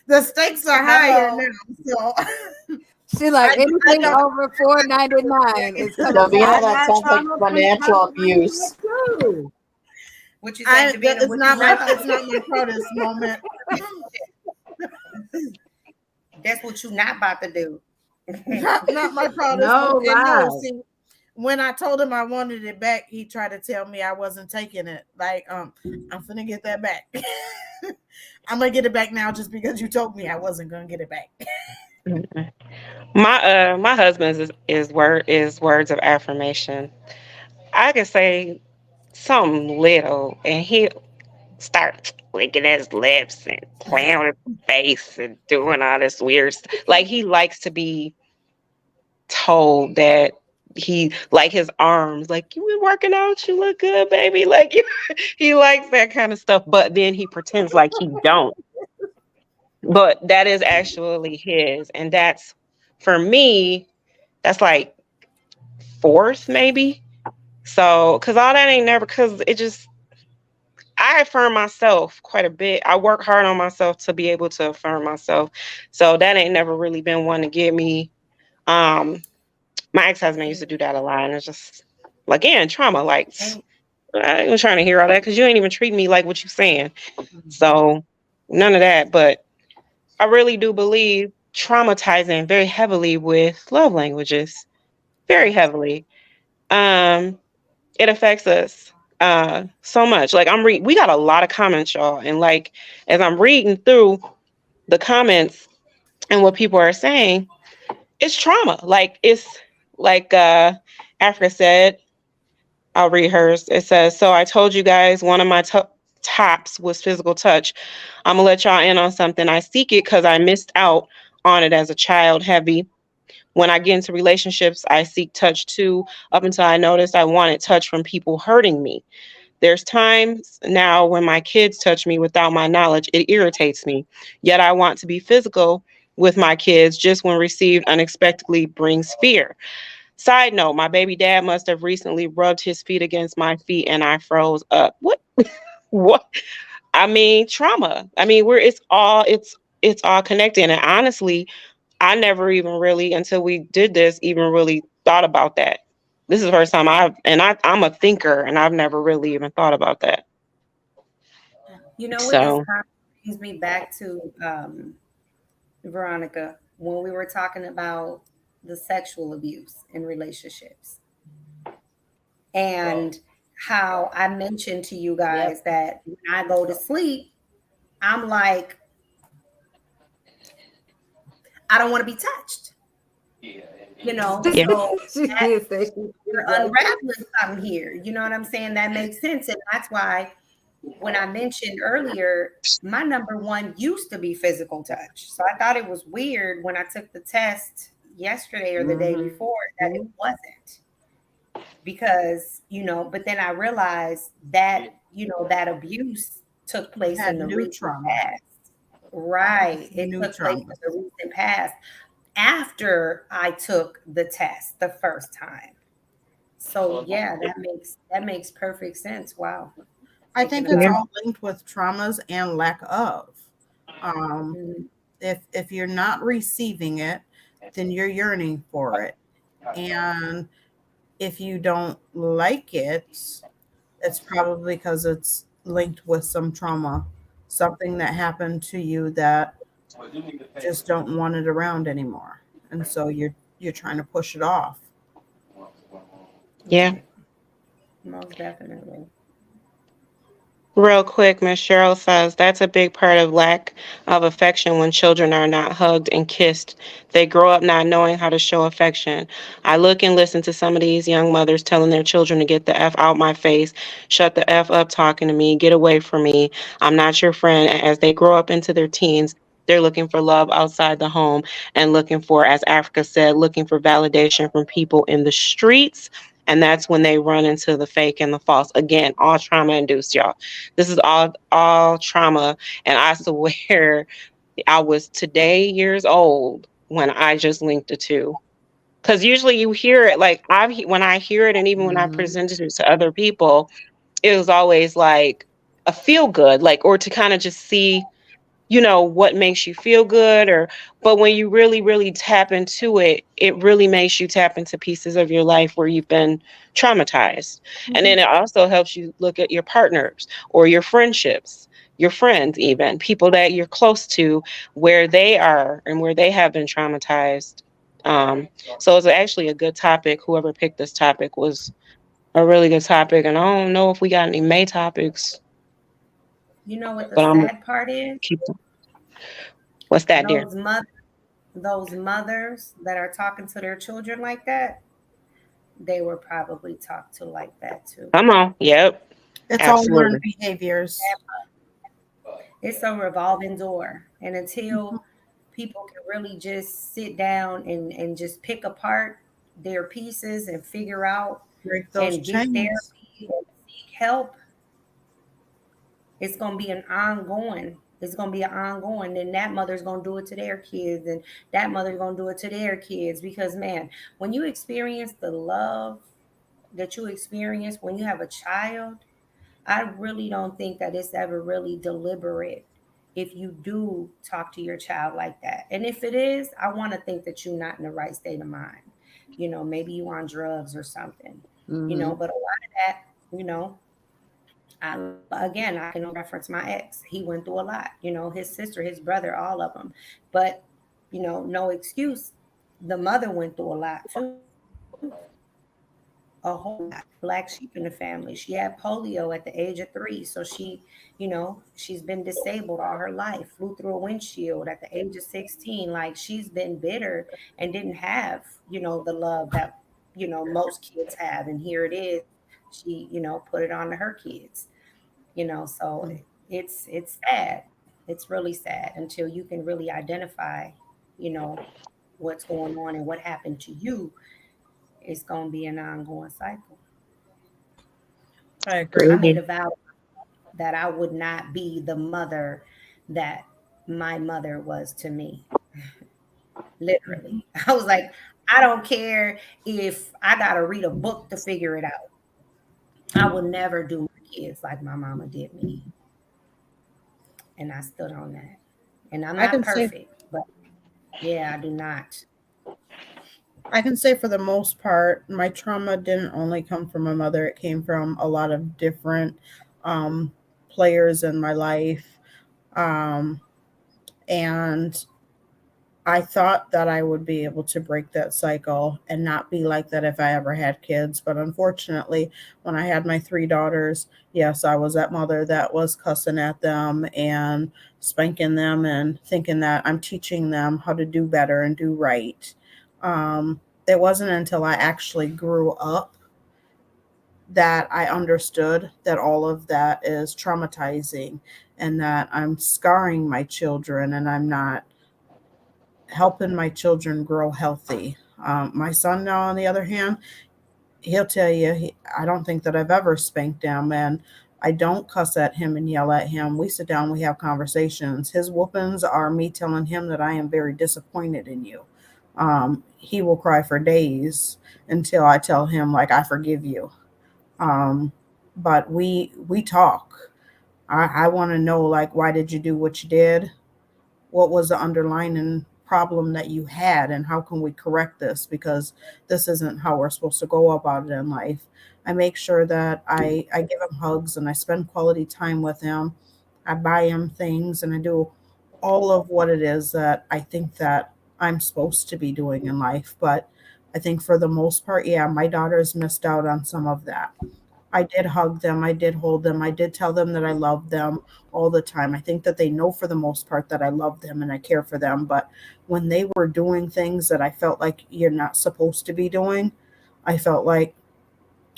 The stakes are higher now. So she like anything over $4.99 is coming. Davina, that sounds like financial abuse. What you saying, Davina? It's not my proudest moment. That's what you not about to do. not my proudest moment. No, see, when I told him I wanted it back, he tried to tell me I wasn't taking it. Like, I'm finna get that back. I'm gonna get it back now just because you told me I wasn't gonna get it back. My husband's is words of affirmation. I can say something little and he'll start licking his lips and playing with his face and doing all this weird stuff. Like he likes to be told that he like his arms, like you been working out, you look good, baby. Like he likes that kind of stuff, but then he pretends like he don't. But that is actually his, and that's for me. That's like fourth, maybe. So, because all that ain't never, because it just, I affirm myself quite a bit. I work hard on myself to be able to affirm myself. So that ain't never really been one to get me. My ex-husband used to do that a lot, and it's just, again, trauma. Like, I ain't trying to hear all that because you ain't even treat me like what you saying. So none of that. But I really do believe traumatizing very heavily with love languages, very heavily. It affects us so much. Like we got a lot of comments, y'all, and like as I'm reading through the comments and what people are saying, it's trauma. Like it's like Africa said. I'll read hers. It says, so I told you guys one of my tops was physical touch. I'm gonna let y'all in on something. I seek it because I missed out on it as a child. Heavy. When I get into relationships, I seek touch too, up until I noticed I wanted touch from people hurting me. There's times now when my kids touch me without my knowledge, it irritates me. Yet I want to be physical with my kids, just when received unexpectedly brings fear. Side note, my baby dad must have recently rubbed his feet against my feet and I froze up. What? What? I mean, trauma. I mean, it's all connected. And honestly, I never even really, until we did this, even really thought about that. This is the first time I'm a thinker, and I've never really even thought about that. You know what? This brings me back to Veronica, when we were talking about the sexual abuse in relationships, and how I mentioned to you guys that when I go to sleep, I'm like, I don't want to be touched. You know, so you're unraveling something here. You know what I'm saying? That makes sense. And that's why when I mentioned earlier, my number one used to be physical touch. So I thought it was weird when I took the test yesterday or the day before that it wasn't. Because, you know, but then I realized that, you know, that abuse took place in the recent past. Right. It took place in the recent past after I took the test the first time. So yeah, that makes perfect sense. Wow. I think it's all linked with traumas and lack of. If you're not receiving it, then you're yearning for it. And if you don't like it, it's probably because it's linked with some trauma, something that happened to you that just don't want it around anymore. And so you're trying to push it off. Yeah. Most definitely. Real quick, Miss Cheryl says that's a big part of lack of affection when children are not hugged and kissed. They grow up not knowing how to show affection. I look and listen to some of these young mothers telling their children to get the F out my face, shut the F up talking to me, get away from me, I'm not your friend. As they grow up into their teens, They're looking for love outside the home and looking for, as Africa said, looking for validation from people in the streets. And that's when they run into the fake and the false. Again, all trauma induced, y'all. This is all trauma. And I swear I was today years old when I just linked the two. Because usually you hear it, like when I hear it, and even when I presented it to other people, it was always like a feel good, like, or to kind of just see, what makes you feel good, but when you really, really tap into it, it really makes you tap into pieces of your life where you've been traumatized. And then it also helps you look at your partners or your friendships, your friends, even people that you're close to, where they are and where they have been traumatized. So it's actually a good topic. Whoever picked this topic was a really good topic. And I don't know if we got any May topics, You know what the but I'm sad part is? keep them. What's that, dear? Those mothers that are talking to their children like that, they were probably talked to like that too. Come on. Yep. It's Absolutely. all learned behaviors. It's a revolving door. And until people can really just sit down and just pick apart their pieces and figure out Break those and get chains. therapy and seek help, it's going to be an ongoing. It's going to be an ongoing. And that mother's going to do it to their kids, and that mother's going to do it to their kids. Because, man, when you experience the love that you experience when you have a child, I really don't think that it's ever really deliberate if you do talk to your child like that. And if it is, I want to think that you're not in the right state of mind. Maybe you on drugs or something, but a lot of that, I can reference my ex. He went through a lot, his sister, his brother, all of them. But, no excuse. The mother went through a lot too. A whole lot. Black sheep in the family. She had polio at the age of 3. So she's been disabled all her life, flew through a windshield at the age of 16. Like, she's been bitter and didn't have, the love that, most kids have. And here it is. She, put it on to her kids. So it's sad. It's really sad until you can really identify, what's going on and what happened to you. It's going to be an ongoing cycle. I agree. I made a vow that I would not be the mother that my mother was to me. Literally. I was like, I don't care if I got to read a book to figure it out. I will never do my kids like my mama did me. And I stood on that. And I'm not perfect, but yeah, I do not. I can say for the most part, my trauma didn't only come from my mother. It came from a lot of different players in my life. And I thought that I would be able to break that cycle and not be like that if I ever had kids. But unfortunately, when I had my 3 daughters, yes, I was that mother that was cussing at them and spanking them and thinking that I'm teaching them how to do better and do right. It wasn't until I actually grew up that I understood that all of that is traumatizing and that I'm scarring my children and I'm not helping my children grow healthy. My son now, on the other hand, he'll tell you, I don't think that I've ever spanked him, and I don't cuss at him and yell at him. We sit down, we have conversations. His whoopings are me telling him that I am very disappointed in you. He will cry for days until I tell him, like, I forgive you. But we talk. I want to know, like, why did you do what you did? What was the underlying problem that you had, and how can we correct this, because this isn't how we're supposed to go about it in life. I make sure that I give him hugs and I spend quality time with him. I buy him things and I do all of what it is that I think that I'm supposed to be doing in life. But I think for the most part, yeah, my daughters missed out on some of that. I did hug them. I did hold them. I did tell them that I love them all the time. I think that they know for the most part that I love them and I care for them. But when they were doing things that I felt like you're not supposed to be doing, I felt like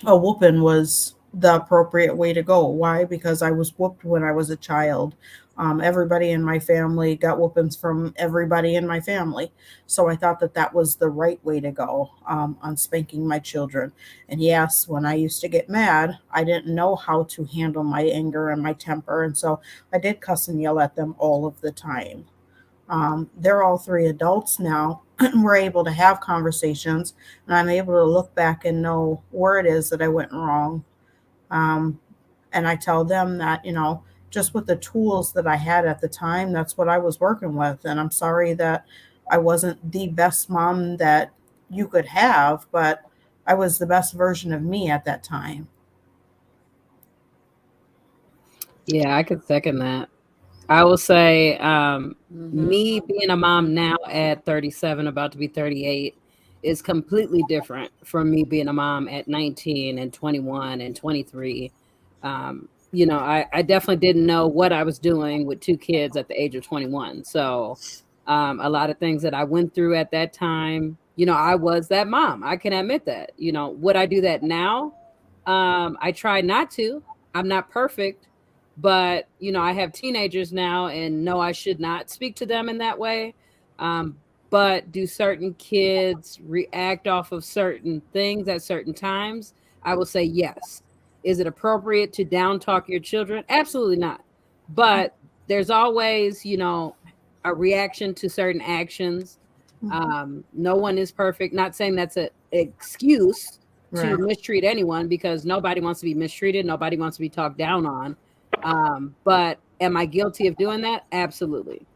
a whooping was the appropriate way to go. Why? Because I was whooped when I was a child. Everybody in my family got whoopings from everybody in my family. So I thought that that was the right way to go, on spanking my children. And yes, when I used to get mad, I didn't know how to handle my anger and my temper. And so I did cuss and yell at them all of the time. They're all three adults now. We're able to have conversations, and I'm able to look back and know where it is that I went wrong. Um, and I tell them that, just with the tools that I had at the time, that's what I was working with. And I'm sorry that I wasn't the best mom that you could have, but I was the best version of me at that time. Yeah, I could second that. I will say, Mm-hmm. me being a mom now at 37, about to be 38, is completely different from me being a mom at 19 and 21 and 23. I definitely didn't know what I was doing with two kids at the age of 21. So, a lot of things that I went through at that time, I was that mom. I can admit that. Would I do that now? I try not to. I'm not perfect, but I have teenagers now, and no, I should not speak to them in that way. But do certain kids react off of certain things at certain times? I will say yes. Is it appropriate to down talk your children? Absolutely not. But there's always a reaction to certain actions. Mhm. No one is perfect. Not saying that's an excuse to Right. mistreat anyone, because nobody wants to be mistreated. Nobody wants to be talked down on. But am I guilty of doing that? Absolutely.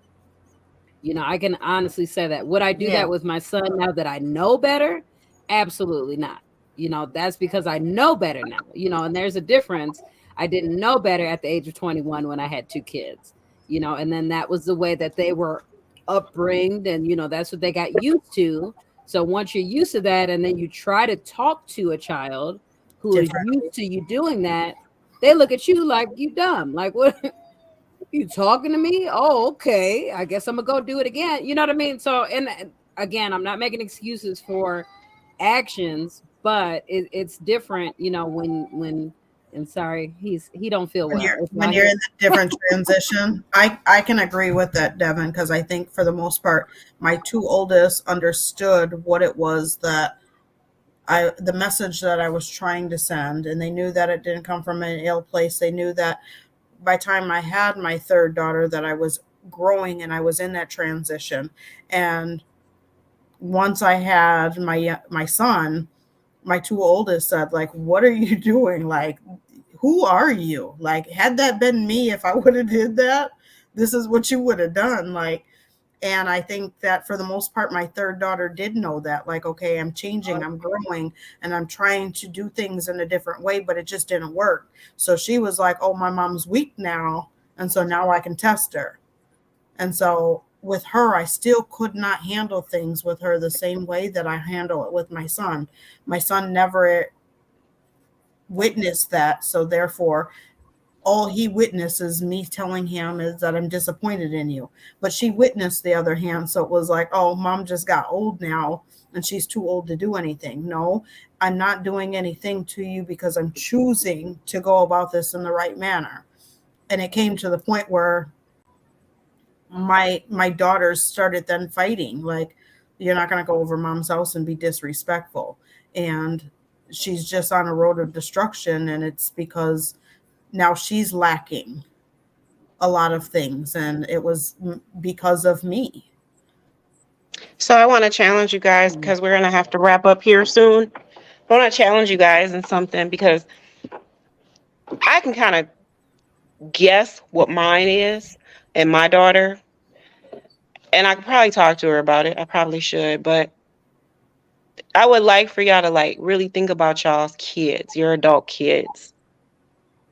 I can honestly say that. Would I do Yeah. that with my son now that I know better? Absolutely not. That's because I know better now, and there's a difference. I didn't know better at the age of 21 when I had two kids, and then that was the way that they were upbringed, and, that's what they got used to. So once you're used to that, and then you try to talk to a child who is Different. used to you doing that, they look at you like you dumb. Like, what? You talking to me? Oh, okay. I guess I'm gonna go do it again. You know what I mean? So, and again, I'm not making excuses for actions, but it's different. And sorry, he don't feel when well. you're If when y'all you're hear, in the different transition, I can agree with that, Devin, because I think for the most part my two oldest understood what it was that I the message that I was trying to send, and they knew that it didn't come from an ill place. They knew that by the time I had my third daughter that I was growing and I was in that transition. And once I had my son, my two oldest said, like, what are you doing? Like, who are you? Like, had that been me, if I would have did that, this is what you would have done. Like, and I think that for the most part my third daughter did know that, like, okay, I'm changing, I'm growing, and I'm trying to do things in a different way, but it just didn't work. So she was like, oh, my mom's weak now, and so now I can test her. And so with her, I still could not handle things with her the same way that I handle it with my son. My son never witnessed that, so therefore all he witnesses me telling him is that I'm disappointed in you. But she witnessed the other hand, so it was like, oh, mom just got old now and she's too old to do anything. No, I'm not doing anything to you because I'm choosing to go about this in the right manner. And it came to the point where my daughters started then fighting, like, you're not going to go over mom's house and be disrespectful. And she's just on a road of destruction, and it's because now she's lacking a lot of things, and it was because of me. So I want to challenge you guys because we're gonna have to wrap up here soon. I want to challenge you guys in something because I can kind of guess what mine is and my daughter, and I could probably talk to her about it. I probably should, but I would like for y'all to like really think about y'all's kids, your adult kids,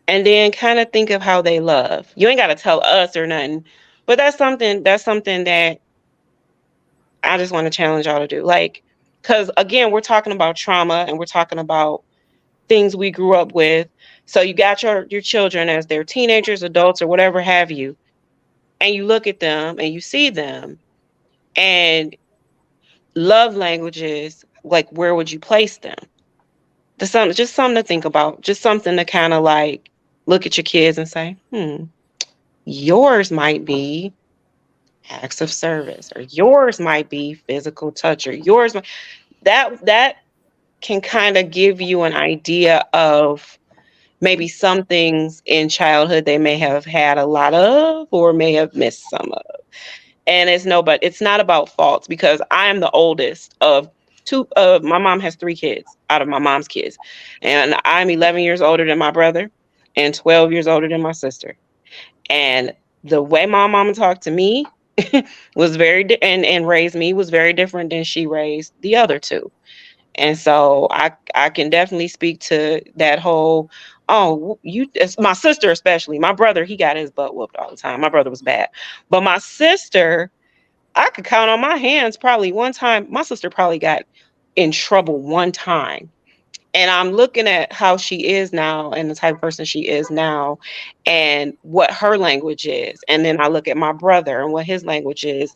and then kind of think of how they love. You ain't got to tell us or nothing, but that's something that I just want to challenge y'all to do. Like, because again, we're talking about trauma and we're talking about things we grew up with. So you got your children as they're teenagers, adults, or whatever have you, and you look at them and you see them, and love languages, like, where would you place them? just something to think about, just something to kind of like look at your kids and say, yours might be acts of service, or yours might be physical touch, or yours that can kind of give you an idea of maybe some things in childhood they may have had a lot of or may have missed some of. And but it's not about faults, because I am the oldest of two. My mom has 3 kids out of my mom's kids, and I'm 11 years older than my brother and 12 years older than my sister. And the way my mama talked to me was and raised me was very different than she raised the other 2. And so I can definitely speak to that whole, my sister especially. My brother, he got his butt whooped all the time. My brother was bad. But my sister, I could count on my hands probably one time. My sister probably got in trouble one time. And I'm looking at how she is now and the type of person she is now and what her language is. And then I look at my brother and what his language is,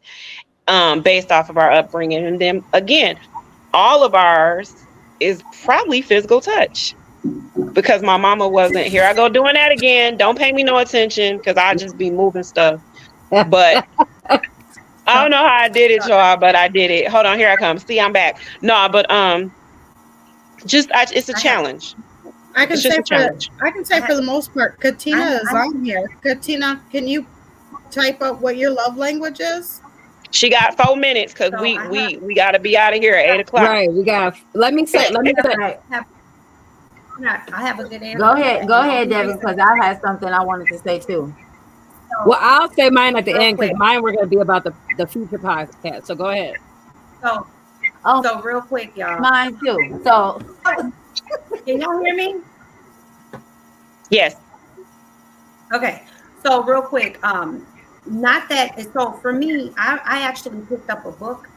based off of our upbringing. And then again, all of ours is probably physical touch, because my mama wasn't here. I go doing that again. Don't pay me no attention, because I just be moving stuff. But I don't know how I did it, y'all, but I did it. Hold on, here I come. See, I'm back. No, but it's a challenge. I can say for the most part, Katina is on here. Katina, can you type up what your love language is? She got 4 minutes, because we got to be out of here at 8 o'clock. Right. We got. Let me say. I have a good answer. Go ahead, Devin, because I had something I wanted to say too. Well, I'll say mine at the end, because mine were going to be about the future podcast. So go ahead. So real quick, y'all. Mine too. So can y'all hear me? Yes. Okay. So real quick, not that. So for me, I actually picked up a book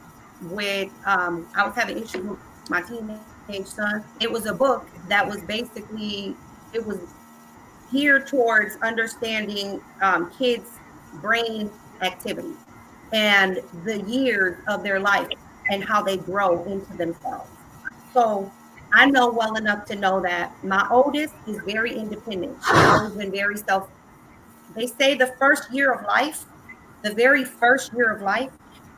with I was having issues with my teenage son. It was a book that was basically geared towards understanding kids' brain activity and the years of their life and how they grow into themselves. So I know well enough to know that my oldest is very independent. She's always been very They say the first year of life, the very first year of life,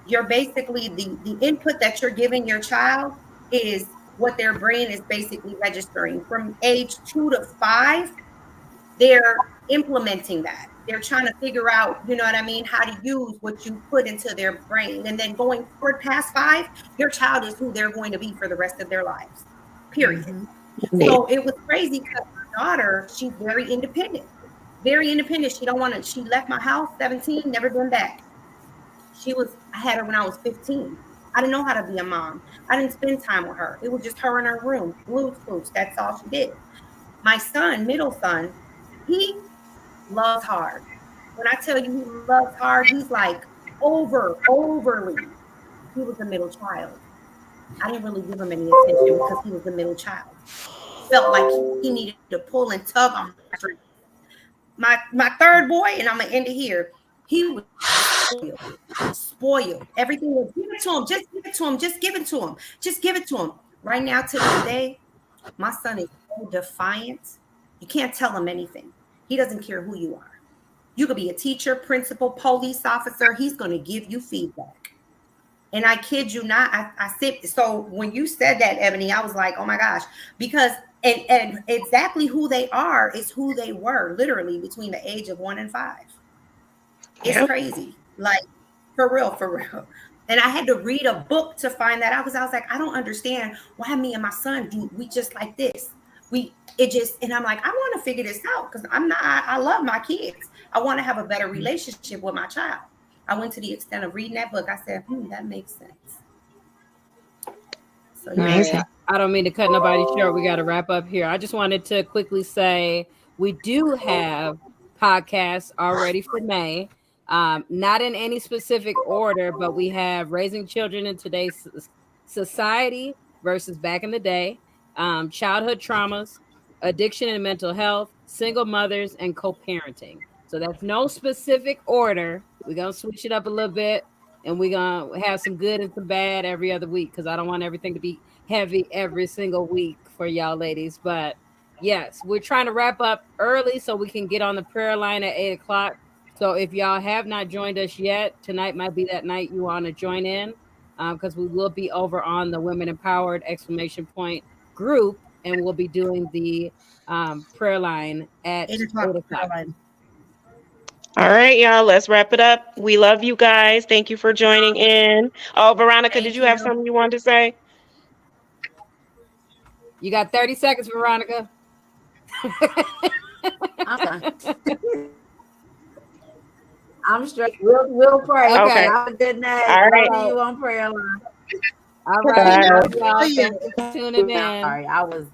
you're basically the input that you're giving your child is what their brain is basically registering. From age 2 to 5, they're implementing that. They're trying to figure out, you know what I mean, how to use what you put into their brain. And then going forward past 5, your child is who they're going to be for the rest of their lives, period. Mm-hmm. So it was crazy because my daughter, she's very independent. Very independent. She left my house 17, never been back. I had her when I was 15. I didn't know how to be a mom. I didn't spend time with her. It was just her in her room, blues clues. That's all she did. My son, middle son, he loves hard. When I tell you he loves hard, he's like overly. He was a middle child. I didn't really give him any attention because he was a middle child. Felt like he needed to pull and tug on my third boy, and I'm gonna end it here. He was spoiled. Everything was give it to him, just give it to him, just give it to him, just give it to him. Right now, to this day, my son is so defiant. You can't tell him anything. He doesn't care who you are. You could be a teacher, principal, police officer. He's going to give you feedback. And I kid you not, I sit. So when you said that, Ebony, I was like, oh my gosh, because and exactly who they are is who they were literally between the age of 1 and 5. It's crazy. Like for real. And I had to read a book to find that out, because I was like, I don't understand why me and my son we just like this. And I'm like, I want to figure this out, because I love my kids. I want to have a better relationship with my child. I went to the extent of reading that book. I said, that makes sense. So yeah. I don't mean to cut nobody short. We got to wrap up here. I just wanted to quickly say we do have podcasts already for May. Not in any specific order, but we have Raising Children in Today's Society versus Back in the Day, Childhood Traumas, Addiction and Mental Health, Single Mothers, and Co-Parenting. So that's no specific order. We're going to switch it up a little bit, and we're going to have some good and some bad every other week, because I don't want everything to be heavy every single week for y'all ladies. But yes, we're trying to wrap up early so we can get on the prayer line at 8 o'clock. So if y'all have not joined us yet, tonight might be that night you want to join in, because we will be over on the Women Empowered exclamation point group, and we'll be doing the prayer line at 8 o'clock. 8 o'clock. All right, y'all, let's wrap it up. We love you guys. Thank you for joining in. Oh, Veronica, did you have something you wanted to say? You got 30 seconds, Veronica. I'm straight. We'll pray. Okay. Have a good night. All right. See you on prayer line. All right. Bye. Love y'all. Thank you for tuning in. Sorry, I was